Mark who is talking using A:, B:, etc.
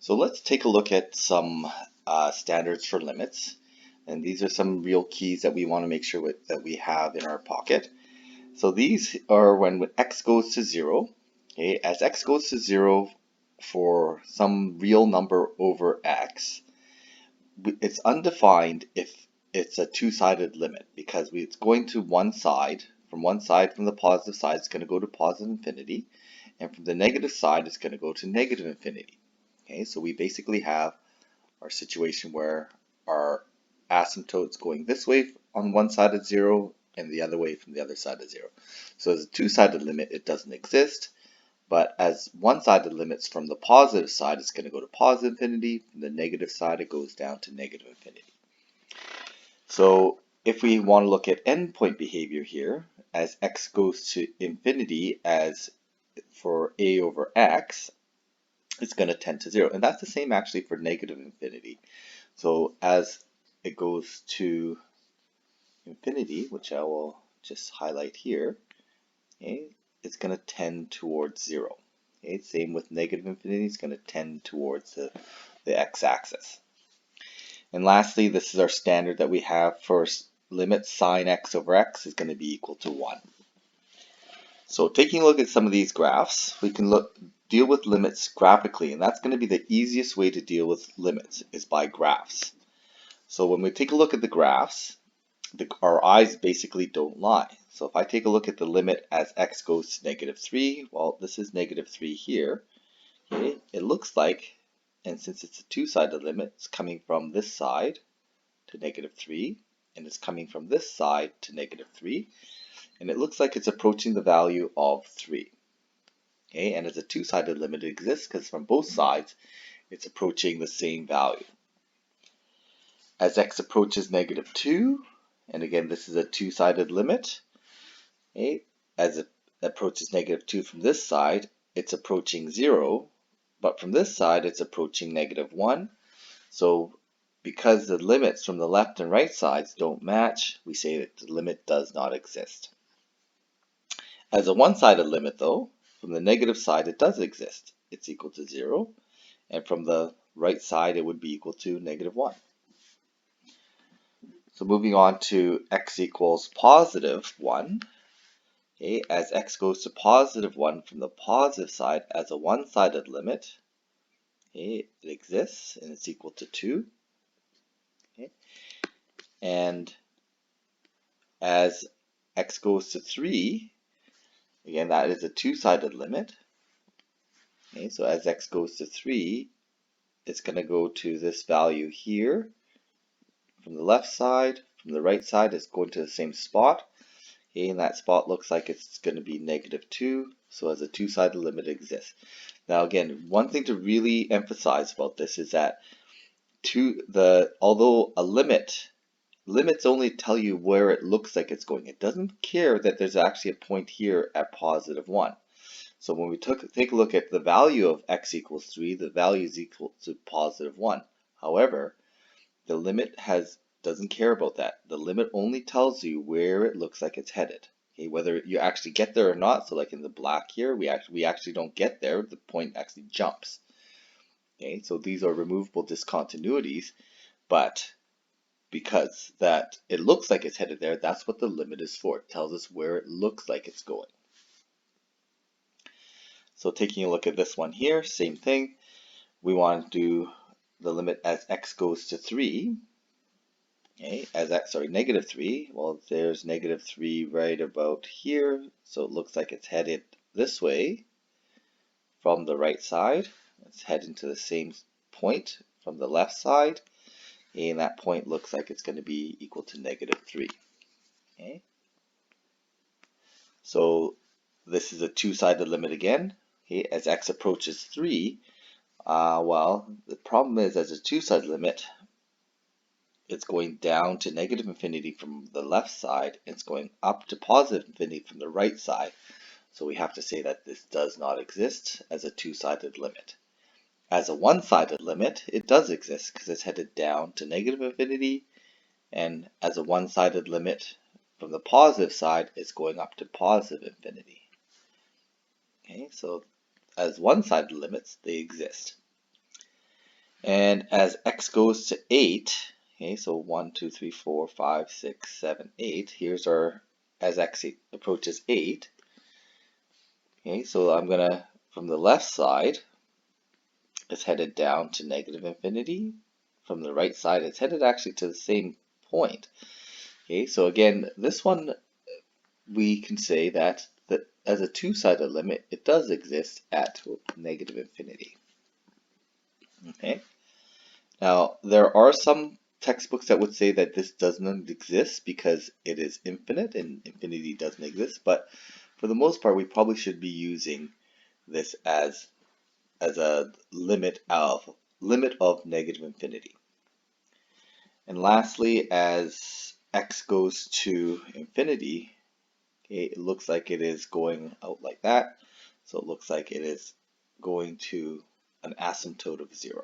A: So let's take a look at some standards for limits. And these are some real keys that we want to make sure that we have in our pocket. So these are when x goes to 0. Okay, as x goes to 0 for some real number over x, it's undefined if it's a two-sided limit because it's going to one side. From the positive side, it's going to go to positive infinity. And from the negative side, it's going to go to negative infinity. Okay, so we basically have our situation where our asymptote's going this way on one side of 0 and the other way from the other side of 0. So as a two-sided limit, it doesn't exist. But as one-sided limits, from the positive side, it's going to go to positive infinity. From the negative side, it goes down to negative infinity. So if we want to look at endpoint behavior here, as x goes to infinity, as for a over x, it's going to tend to 0. And that's the same actually for negative infinity. So as it goes to infinity, which I will just highlight here, okay, it's going to tend towards 0. Okay, same with negative infinity, it's going to tend towards the x-axis. And lastly, this is our standard that we have for limit sine x over x is going to be equal to 1. So taking a look at some of these graphs, we can deal with limits graphically, and that's going to be the easiest way to deal with limits is by graphs. So when we take a look at the graphs, our eyes basically don't lie. So if I take a look at the limit as x goes to -3, well, this is -3 here. Okay, it looks like, and since it's a two-sided limit, it's coming from this side to -3, and it's coming from this side to -3, and it looks like it's approaching the value of 3. Okay, and as a two-sided limit, it exists because from both sides, it's approaching the same value. As x approaches -2, and again, this is a two-sided limit. Okay, as it approaches -2 from this side, it's approaching 0, but from this side, it's approaching -1. So because the limits from the left and right sides don't match, we say that the limit does not exist. As a one-sided limit, though, from the negative side, it does exist. It's equal to 0, and from the right side, it would be equal to -1. So moving on to x equals +1, okay, as x goes to +1 from the positive side as a one-sided limit, okay, it exists and it's equal to 2. Okay, and as x goes to 3, again, that is a two-sided limit. Okay, so as x goes to 3, it's going to go to this value here from the left side. From the right side, it's going to the same spot. Okay, and that spot looks like it's going to be -2. So as a two-sided limit exists. Now again, one thing to really emphasize about this is that although a limits only tell you where it looks like it's going. It doesn't care that there's actually a point here at +1. So when we take a look at the value of x equals 3, the value is equal to +1. However, the limit doesn't care about that. The limit only tells you where it looks like it's headed. Okay, whether you actually get there or not. So like in the black here, we actually don't get there. The point actually jumps. Okay, so these are removable discontinuities, but because that it looks like it's headed there, that's what the limit is for. It tells us where it looks like it's going. So taking a look at this one here, same thing. We want to do the limit as x goes to 3. Okay, -3. Well, there's -3 right about here, so it looks like it's headed this way from the right side. It's heading to the same point from the left side. And that point looks like it's going to be equal to -3. Okay. So this is a two-sided limit again. Okay, as x approaches 3, well, the problem is as a two-sided limit, it's going down to -infinity from the left side. It's going up to +infinity from the right side. So we have to say that this does not exist as a two-sided limit. As a one-sided limit, it does exist because it's headed down to -infinity, and as a one-sided limit from the positive side, it's going up to +infinity. Okay, so as one-sided limits, they exist. And as x goes to 8, okay, so 1, 2, 3, 4, 5, 6, 7, 8, here's our, as x approaches 8, okay, so I'm going to, from the left side, it's headed down to negative infinity. From the right side, it's headed actually to the same point. Okay, so again, this one, we can say that as a two-sided limit, it does exist at negative infinity. Okay. Now, there are some textbooks that would say that this doesn't exist because it is infinite and infinity doesn't exist, but for the most part, we probably should be using this as a limit of negative infinity. And lastly, as x goes to infinity, okay, it looks like it is going out like that. So it looks like it is going to an asymptote of 0.